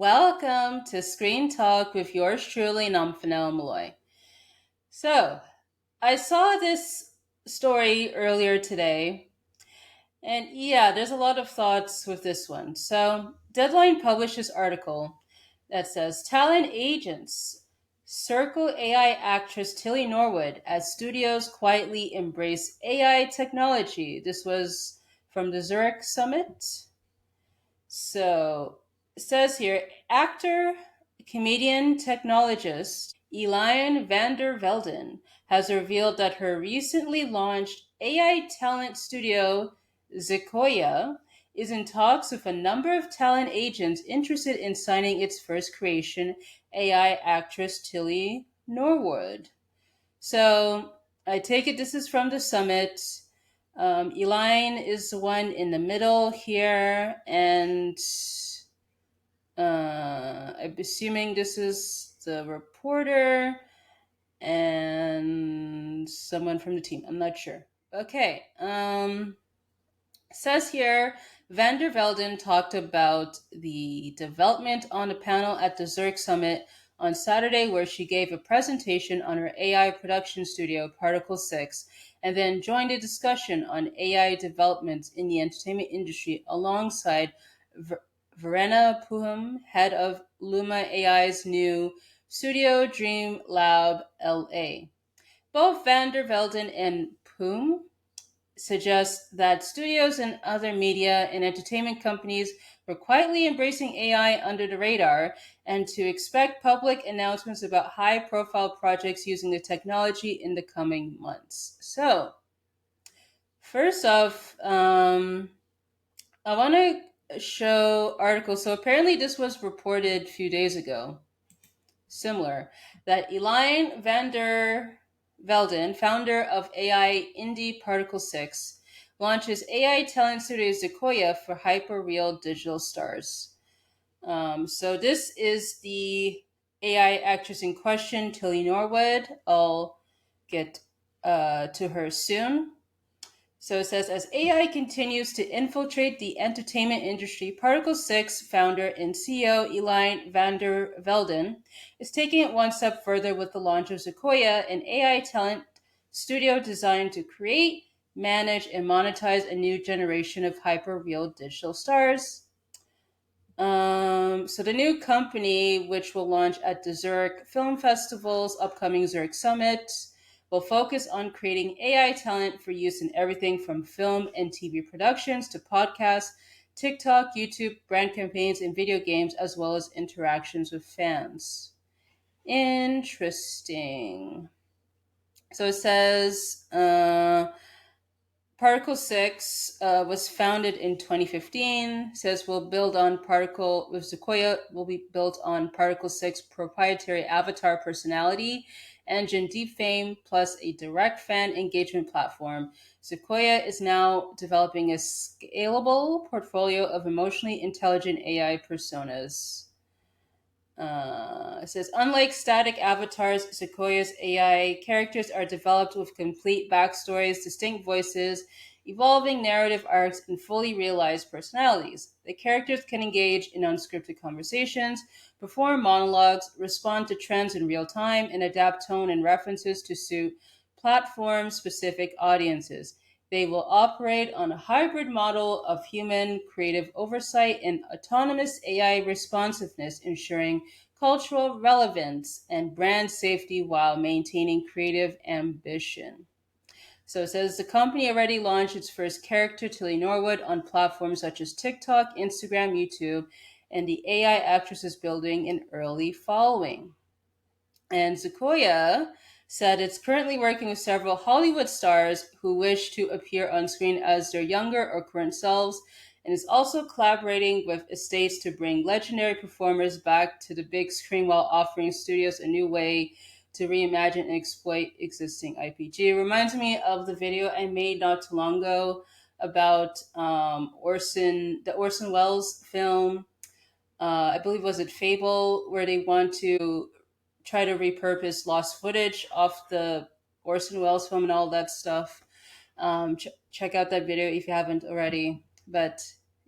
Welcome to Screen Talk with yours truly, Nomfanelo. So, I saw this story earlier today, and yeah, there's a lot of thoughts with this one. So, Deadline published this article that says Talent Agents circle AI actress Tilly Norwood as studios quietly embrace AI technology. This was from the Zurich Summit. So it says here actor, comedian, technologist Elaine van der Velden has revealed that her recently launched AI talent studio, Sequoia, is in talks with a number of talent agents interested in signing its first creation, AI actress Tilly Norwood. So I take it this is from the summit. Elaine is the one in the middle here, and I'm assuming this is the reporter and someone from the team. I'm not sure. Okay. Says here, Van der Velden talked about the development on a panel at the Zurich Summit on Saturday, where she gave a presentation on her AI production studio, Particle 6, and then joined a discussion on AI developments in the entertainment industry alongside Ver- Verena Puham, head of Luma AI's new Studio Dream Lab LA. Both Van der Velden and Puham suggests that studios and other media and entertainment companies were quietly embracing AI under the radar and to expect public announcements about high profile projects using the technology in the coming months. So, first off, I want to show articles. So, apparently, this was reported a few days ago similar, that Elaine van der Velden, founder of AI indie Particle 6, launches AI talent studio Sequoia for hyper-real digital stars. So this is the AI actress in question, Tilly Norwood. I'll get to her soon. So it says, as AI continues to infiltrate the entertainment industry, Particle 6 founder and CEO Elaine van der Velden is taking it one step further with the launch of Sequoia, an AI talent studio designed to create, manage, and monetize a new generation of hyper-real digital stars. So the new company, which will launch at the Zurich Film Festival's upcoming Zurich Summit, will focus on creating AI talent for use in everything from film and TV productions to podcasts, TikTok, YouTube, brand campaigns, and video games, as well as interactions with fans. Interesting. So it says Particle 6 was founded in 2015. Says will build on Particle with Sequoia will be built on Particle 6 proprietary avatar personality engine Deep Fame plus a direct fan engagement platform. Sequoia is now developing a scalable portfolio of emotionally intelligent AI personas. It says, unlike static avatars, Sequoia's AI characters are developed with complete backstories, distinct voices, evolving narrative arcs, and fully realized personalities. The characters can engage in unscripted conversations, perform monologues, respond to trends in real time, and adapt tone and references to suit platform specific audiences. They will operate on a hybrid model of human creative oversight and autonomous AI responsiveness, ensuring cultural relevance and brand safety while maintaining creative ambition. So it says the company already launched its first character, Tilly Norwood, on platforms such as TikTok, Instagram, YouTube, and the AI actress is building an early following. And Sequoia said it's currently working with several Hollywood stars who wish to appear on screen as their younger or current selves, and is also collaborating with estates to bring legendary performers back to the big screen while offering studios a new way to reimagine and exploit existing IPG. It reminds me of the video I made not too long ago about the Orson Welles film. I believe was it Fable, where they want to try to repurpose lost footage of the Orson Welles film and all that stuff. Check out that video if you haven't already. But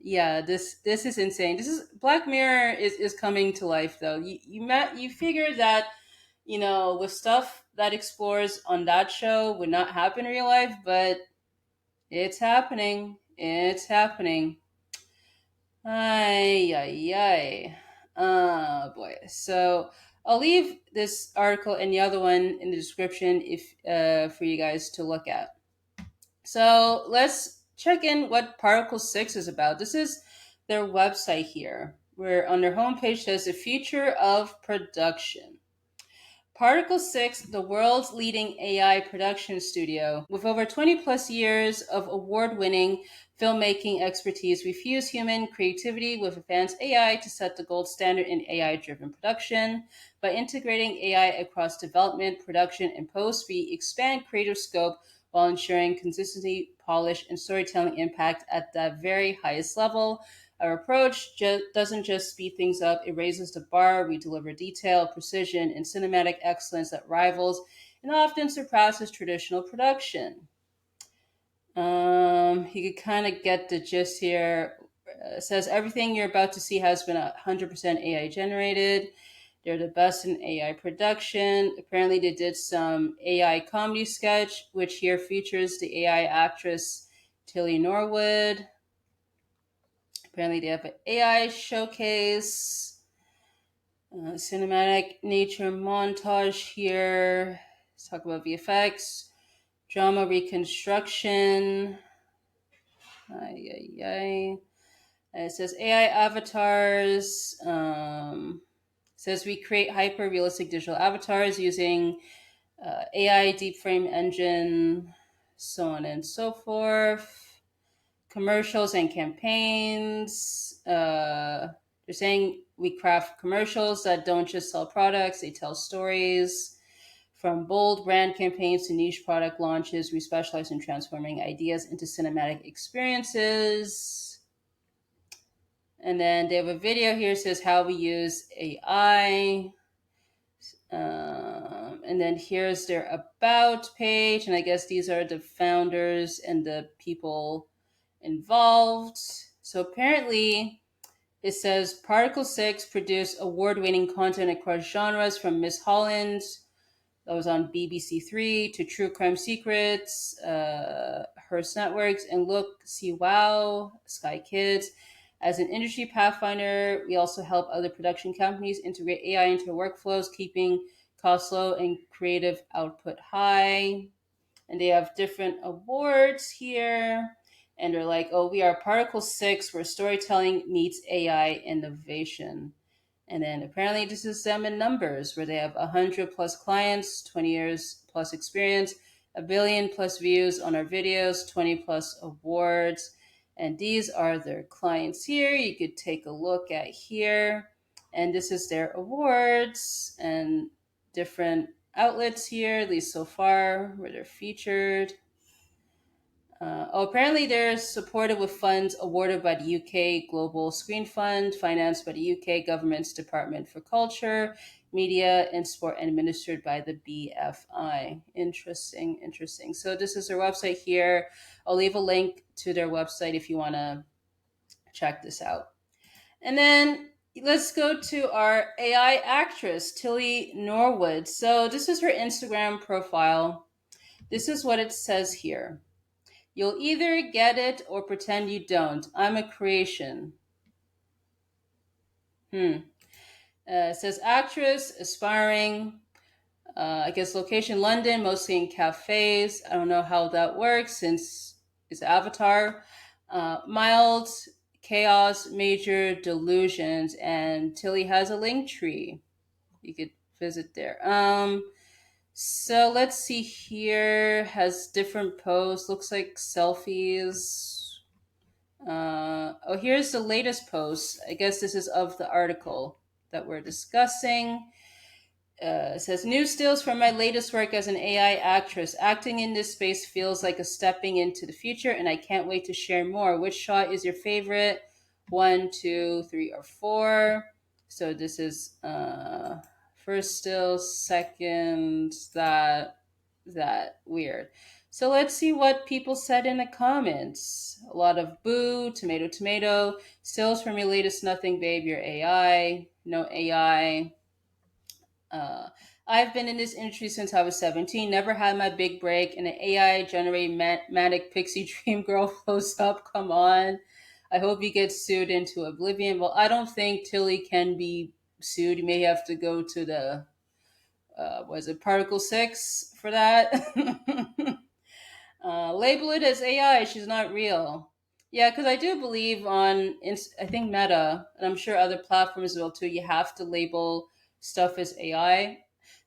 Yeah, this is insane. This is Black Mirror is coming to life though. You figure that with stuff that explores on that show would not happen in real life, but it's happening. It's happening. Ay, ay, ay. Boy. So I'll leave this article and the other one in the description if for you guys to look at. So let's check in what Particle 6 is about. This is their website here, where on their homepage says the future of production. Particle 6, the world's leading AI production studio, with over 20 plus years of award winning filmmaking expertise, we fuse human creativity with advanced AI to set the gold standard in AI driven production. By integrating AI across development, production, and post, we expand creative scope while ensuring consistency, polish, and storytelling impact at the very highest level. Our approach doesn't just speed things up, it raises the bar. We deliver detail, precision, and cinematic excellence that rivals and often surpasses traditional production. You could kind of get the gist here. It says everything you're about to see has been 100% AI generated. They're the best in AI production. Apparently, they did some AI comedy sketch, which here features the AI actress Tilly Norwood. Apparently, they have an AI showcase, cinematic nature montage here. Let's talk about VFX, drama reconstruction. Ay, ay, ay. It says AI avatars. It says we create hyper realistic digital avatars using AI deep frame engine, so on and so forth. Commercials and campaigns. They're saying we craft commercials that don't just sell products, they tell stories. From bold brand campaigns to niche product launches, we specialize in transforming ideas into cinematic experiences. And then they have a video here that says how we use AI. And then here's their about page. And I guess these are the founders and the people involved. So apparently, it says Particle 6 produced award winning content across genres from Miss Holland, that was on BBC Three, to True Crime Secrets, Hearst Networks, and Look, See Wow, Sky Kids. As an industry pathfinder, we also help other production companies integrate AI into their workflows, keeping costs low and creative output high. And they have different awards here. And they're like, oh, we are Particle 6, where storytelling meets AI innovation. And then apparently this is them in numbers, where they have 100 plus clients, 20 years plus experience, a billion plus views on our videos, 20 plus awards. And these are their clients here. You could take a look at here. And this is their awards and different outlets here, at least so far, where they're featured. Apparently, they're supported with funds awarded by the UK Global Screen Fund, financed by the UK government's Department for Culture, Media and Sport, and administered by the BFI. Interesting, interesting. So, this is their website here. I'll leave a link to their website if you want to check this out. And then let's go to our AI actress, Tilly Norwood. So, this is her Instagram profile. This is what it says here. You'll either get it or pretend you don't. I'm a creation. It says actress, aspiring. I guess location London, mostly in cafes. I don't know how that works since it's Avatar. Mild chaos, major delusions, and Tilly has a link tree. You could visit there. So let's see here. Has different posts. Looks like selfies. Oh, here's the latest post. I guess this is of the article that we're discussing. It says new stills from my latest work as an AI actress. Acting in this space feels like a stepping into the future, and I can't wait to share more. Which shot is your favorite? One, two, three, or four? So this is first still, second that. that weird. So let's see what people said in the comments. A lot of boo, tomato, tomato. Stills from your latest nothing, babe. Your AI. No AI. Uh, I've been in this industry since I was 17. Never had my big break, and an AI generated manic pixie dream girl close up. Come on. I hope he gets sued into oblivion. Well, I don't think Tilly can be sued. You may have to go to the was it Particle 6 for that? Label it as AI. She's not real. Yeah, because I do believe on, I think Meta, and I'm sure other platforms as well too, you have to label stuff as AI.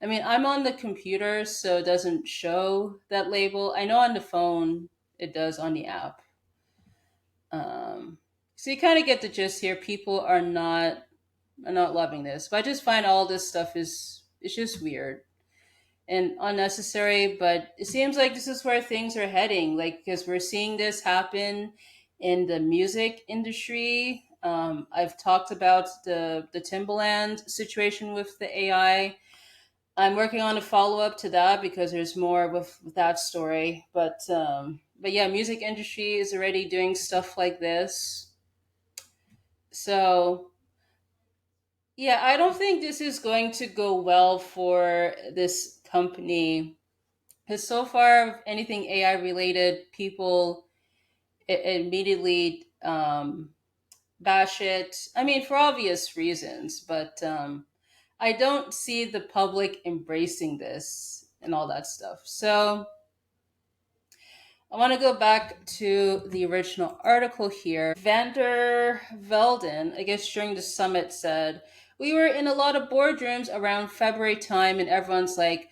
I mean, I'm on the computer, so it doesn't show that label. I know on the phone it does on the app. Um, so you kind of get the gist here. People are not loving this, but I just find all this stuff is it's just weird and unnecessary. But it seems like this is where things are heading, like because we're seeing this happen in the music industry. I've talked about the Timbaland situation with the AI. I'm working on a follow up to that because there's more with that story. But yeah, music industry is already doing stuff like this. So yeah, I don't think this is going to go well for this company. Because so far, anything AI related, people immediately bash it. I mean, for obvious reasons, but I don't see the public embracing this and all that stuff. So I want to go back to the original article here. Vander Velden, I guess during the summit, said, "We were in a lot of boardrooms around February time, and everyone's like,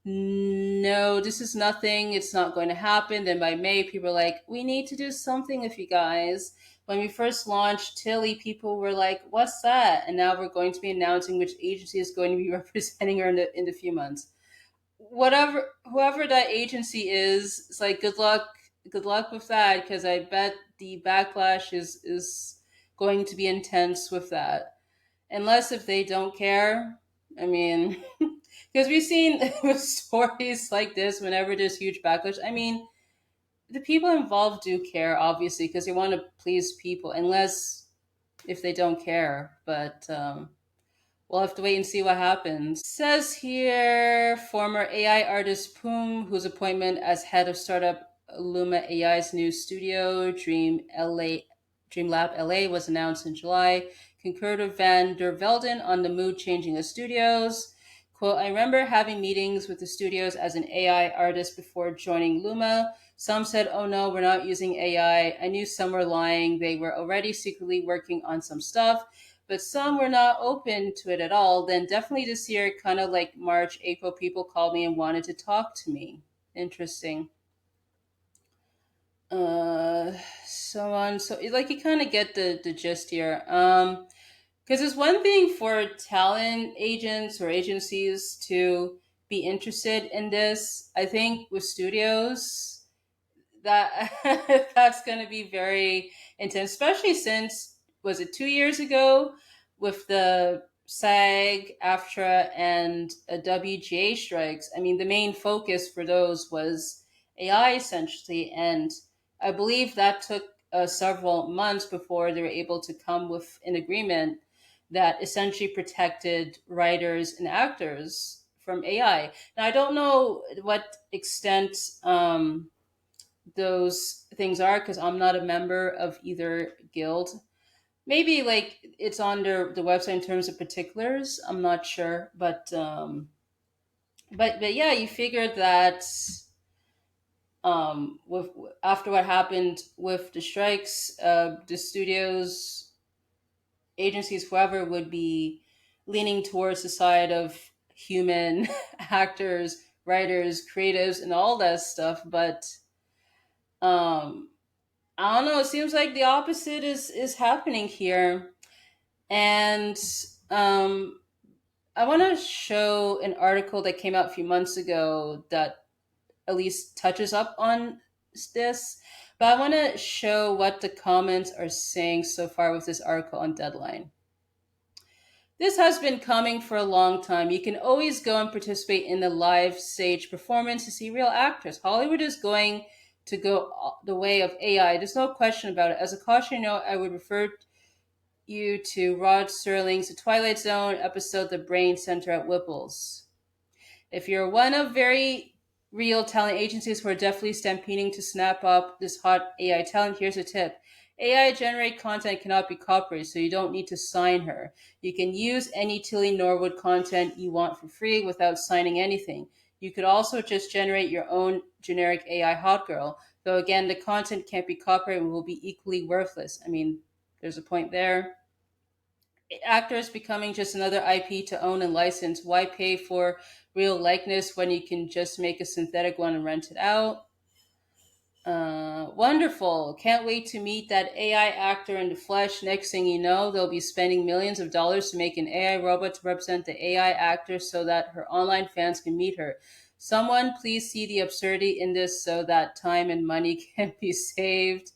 no, this is nothing. It's not going to happen." Then by May, people were like, we need to do something with you guys. When we first launched Tilly, people were like, what's that? And now we're going to be announcing which agency is going to be representing her in the few months. Whatever, whoever that agency is, it's like, good luck with that, because I bet the backlash is going to be intense with that. Unless if they don't care. I mean, because we've seen stories like this whenever there's huge backlash. I mean, the people involved do care, obviously, because they want to please people, unless if they don't care. But we'll have to wait and see what happens. Says here, former AI artist Poom, whose appointment as head of startup Luma AI's new studio, Dream Lab LA, was announced in July, concurred with Van der Velden on the mood changing of studios. Quote, I remember having meetings with the studios as an AI artist before joining Luma. Some said, oh no, we're not using AI. I knew some were lying. They were already secretly working on some stuff, but some were not open to it at all. Then definitely this year, kind of like March, April, people called me and wanted to talk to me. Interesting. Uh, so on. So like you kind of get the gist here. Because it's one thing for talent agents or agencies to be interested in this. I think with studios, that that's going to be very intense, especially since was it 2 years ago with the SAG, AFTRA, and WGA strikes. I mean, the main focus for those was AI essentially, and I believe that took several months before they were able to come with an agreement that essentially protected writers and actors from AI. Now, I don't know what extent those things are because I'm not a member of either guild. Maybe like it's on the website in terms of particulars. I'm not sure, but yeah, you figured that with after what happened with the strikes, the studios, agencies, whoever would be leaning towards the side of human actors, writers, creatives, and all that stuff. But um, I don't know. It seems like the opposite is happening here, and um, I want to show an article that came out a few months ago that at least touches up on this. But I want to show what the comments are saying so far with this article on Deadline. This has been coming for a long time. You can always go and participate in the live stage performance to see real actors. Hollywood is going to go the way of AI. There's no question about it. As a cautionary note, I would refer you to Rod Serling's The Twilight Zone episode, The Brain Center at Whipple's. If you're one of very real talent agencies who are definitely stampeding to snap up this hot AI talent, here's a tip. AI generated content cannot be copyrighted, so you don't need to sign her. You can use any Tilly Norwood content you want for free without signing anything. You could also just generate your own generic AI hot girl, though again, the content can't be copyrighted and will be equally worthless. I mean, there's a point there. Actors becoming just another IP to own and license. Why pay for real likeness when you can just make a synthetic one and rent it out? Wonderful. Can't wait to meet that AI actor in the flesh. Next thing you know, they'll be spending millions of dollars to make an AI robot to represent the AI actor so that her online fans can meet her. Someone please see the absurdity in this so that time and money can be saved.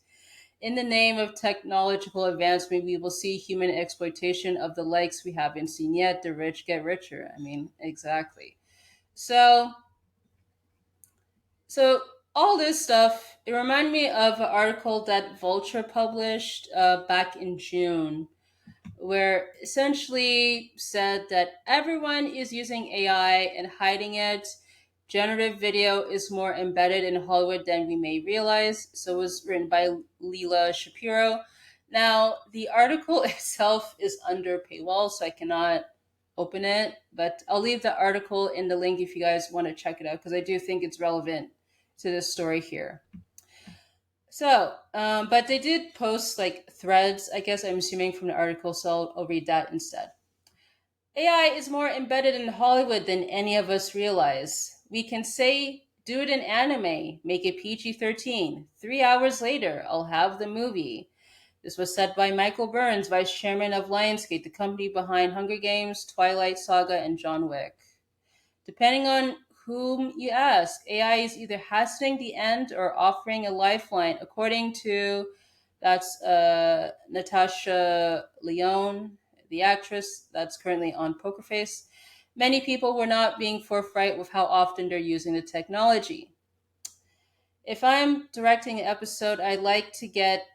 In the name of technological advancement, we will see human exploitation of the likes we haven't seen yet. The rich get richer. I mean, exactly. So, so all this stuff, it reminded me of an article that Vulture published back in June, where essentially said that everyone is using AI and hiding it. Generative video is more embedded in Hollywood than we may realize. So it was written by Leela Shapiro. Now, the article itself is under paywall, so I cannot open it, but I'll leave the article in the link if you guys want to check it out because I do think it's relevant to this story here. So, but they did post like threads, I guess I'm assuming from the article, so I'll read that instead. AI is more embedded in Hollywood than any of us realize. We can say, do it in anime, make it PG 13. 3 hours later, I'll have the movie. This was said by Michael Burns, vice chairman of Lionsgate, the company behind Hunger Games, Twilight Saga, and John Wick. Depending on whom you ask, AI is either hastening the end or offering a lifeline. According to that's Natasha Lyonne, the actress that's currently on Poker Face. Many people were not being forthright with how often they're using the technology. If I'm directing an episode, I like to get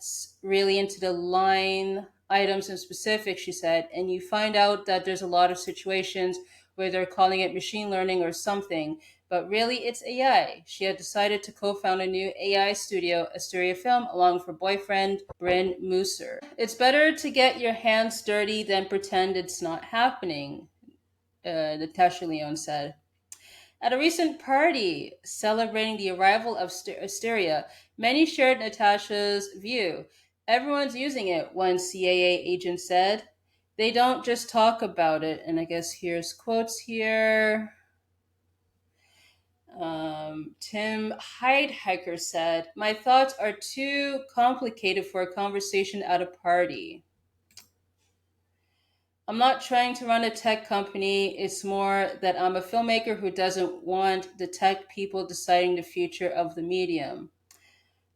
really into the line items and specifics, she said, and you find out that there's a lot of situations where they're calling it machine learning or something, but really it's AI. She had decided to co-found a new AI studio, Asteria Film, along with her boyfriend, Bryn Mooser. It's better to get your hands dirty than pretend it's not happening, Natasha Leone said. At a recent party celebrating the arrival of Asteria, many shared Natasha's view. Everyone's using it, one CAA agent said. They don't just talk about it. And I guess here's quotes here. Tim Heidecker said, my thoughts are too complicated for a conversation at a party. I'm not trying to run a tech company. It's more that I'm a filmmaker who doesn't want the tech people deciding the future of the medium.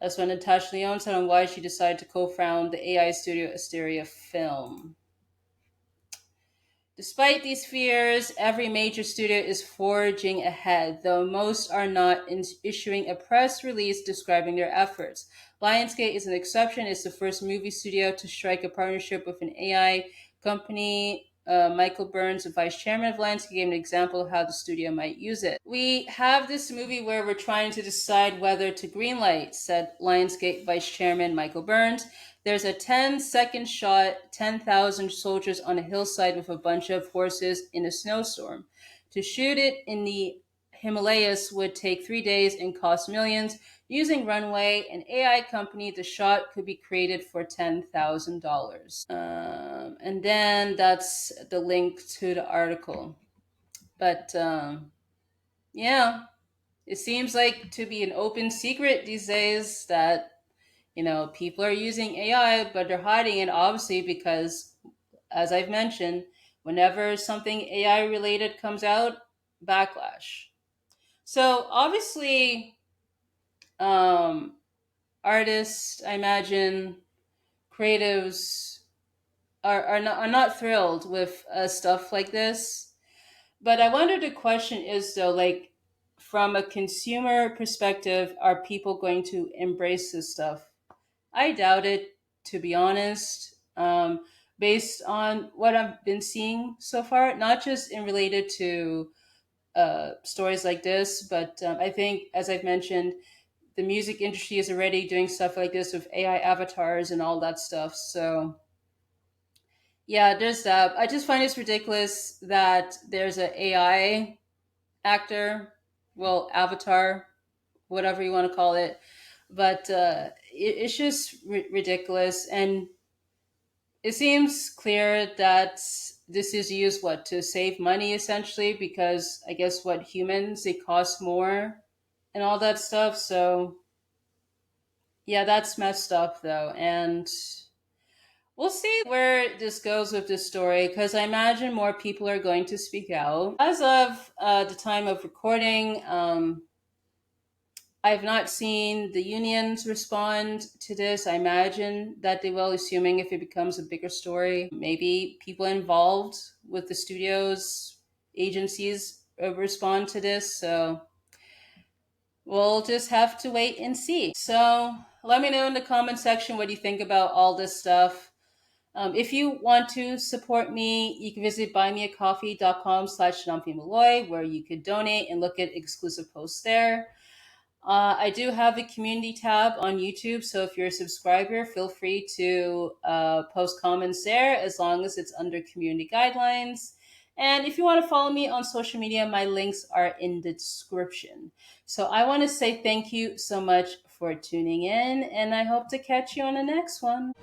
That's when Natasha Lyonne said on why she decided to co-found the AI studio Asteria Film. Despite these fears, every major studio is forging ahead, though most are not issuing a press release describing their efforts. Lionsgate is an exception. It's the first movie studio to strike a partnership with an AI company. Michael Burns, the vice chairman of Lionsgate, gave an example of how the studio might use it. We have this movie where we're trying to decide whether to greenlight, said Lionsgate vice chairman Michael Burns. There's a 10-second shot, 10,000 soldiers on a hillside with a bunch of horses in a snowstorm. To shoot it in the Himalayas would take 3 days and cost millions. Using Runway, an AI company, the shot could be created for $10,000. And then that's the link to the article. But yeah, it seems like to be an open secret these days that people are using AI, but they're hiding it obviously because, as I've mentioned, whenever something AI related comes out, backlash. So obviously, um, artists, I imagine, creatives, are not thrilled with stuff like this. But I wonder, the question is though, like, from a consumer perspective, are people going to embrace this stuff? I doubt it, to be honest. Based on what I've been seeing so far, not just in related to stories like this, but I think, as I've mentioned, the music industry is already doing stuff like this with AI avatars and all that stuff. So yeah, there's that. I just find it's ridiculous that there's an AI actor, well, avatar, whatever you want to call it, but it's just ridiculous. And it seems clear that this is used, what, to save money essentially, because I guess what, humans, they cost more and all that stuff. So yeah, that's messed up though. And we'll see where this goes with this story, because I imagine more people are going to speak out. As of the time of recording, I've not seen the unions respond to this. I imagine that they will, assuming if it becomes a bigger story. Maybe people involved with the studios, agencies respond to this. So we'll just have to wait and see. So let me know in the comment section what you think about all this stuff. If you want to support me, you can visit buymeacoffee.com/Nomfanelo, where you could donate and look at exclusive posts there. I do have a community tab on YouTube, so if you're a subscriber, feel free to post comments there as long as it's under community guidelines. And if you want to follow me on social media, my links are in the description. So I want to say thank you so much for tuning in, and I hope to catch you on the next one.